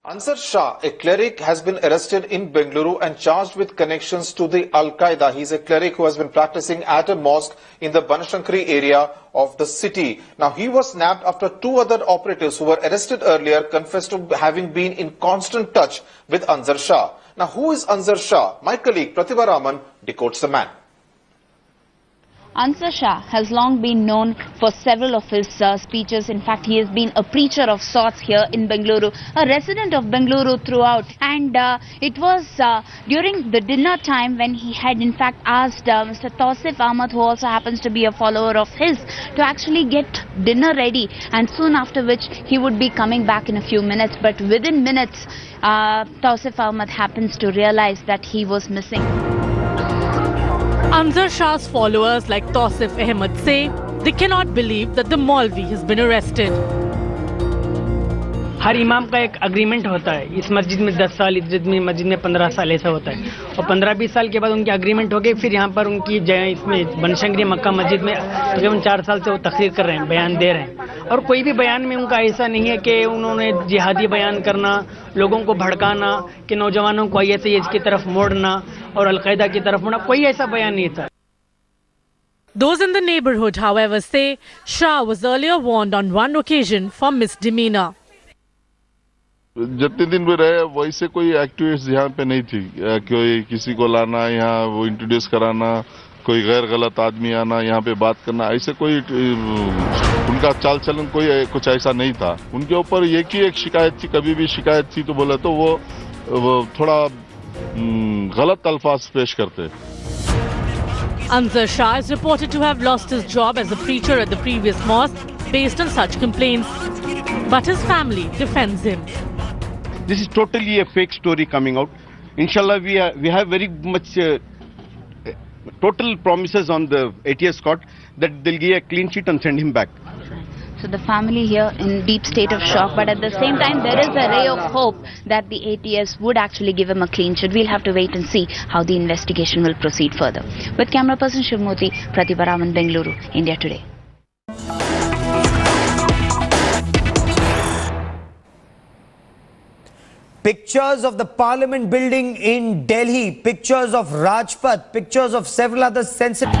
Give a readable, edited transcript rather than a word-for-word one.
Ansar Shah, a cleric, has been arrested in Bengaluru and charged with connections to the Al-Qaeda. He's a cleric who has been practicing at a mosque in the Banashankari area of the city. Now, he was nabbed after two other operatives who were arrested earlier confessed to having been in constant touch with Ansar Shah. Now, who is Ansar Shah? My colleague Pratibha Raman decodes the man. Ansar Shah has long been known for several of his speeches. In fact, he has been a preacher of sorts here in Bengaluru, a resident of Bengaluru throughout. And it was during the dinner time when he had in fact asked Mr. Tausif Ahmad, who also happens to be a follower of his, to actually get dinner ready. And soon after which he would be coming back in a few minutes. But within minutes, Tausif Ahmad happens to realize that he was missing. Ansar Shah's followers like Tausif Ahmad say they cannot believe that the Maulvi has been arrested. हर इमाम का एक agreement होता है. इस मस्जिद में 10 साल, इस मस्जिद में 15 साल ऐसा होता है. और 15-20 साल के बाद उनके अग्रीमेंट हो गए. फिर यहाँ पर उनकी इसमें बनशंकरी मक्का मस्जिद में तकरीबन 4 साल से वो तकरीर कर रहे हैं, बयान दे रहे हैं. और कोई भी बयान में उनका ऐसा नहीं है कि उन्होंने जिहादी बयान करना, लोगों को भड़काना, कि नौजवानों को ISIS की तरफ मोड़ना और अलकायदा की तरफ मोड़ना, कोई ऐसा बयान नहीं था. Those in the neighborhood, however, say Shah was earlier warned on one occasion for misdemeanor. जितने दिन में रहे वैसे कोई एक्टिविस्ट यहाँ पे नहीं थी. कोई किसी को लाना, यहाँ वो इंट्रोड्यूस कराना, कोई गैर गलत आदमी आना, यहाँ पे बात करना, ऐसे कोई उनका चाल चलन कोई कुछ ऐसा नहीं था. उनके ऊपर एक ही एक शिकायत थी, कभी भी शिकायत थी तो बोले तो वो थोड़ा गलत अल्फाज पेश करते. Ansar Shah is reported to have lost his job as a preacher at the previous mosque based on such complaints. But his family defends him. This is totally a fake story coming out. Inshallah, we have very much total promises on the ATS court that they'll give a clean sheet and send him back. So the family here in deep state of shock, but at the same time there is a ray of hope that the ATS would actually give him a clean sheet. We'll have to wait and see how the investigation will proceed further. With camera person Shivmurthy, Pratibha Raman, Bengaluru, India Today. Pictures of the Parliament building in Delhi, pictures of Rajpath, pictures of several other sensitive...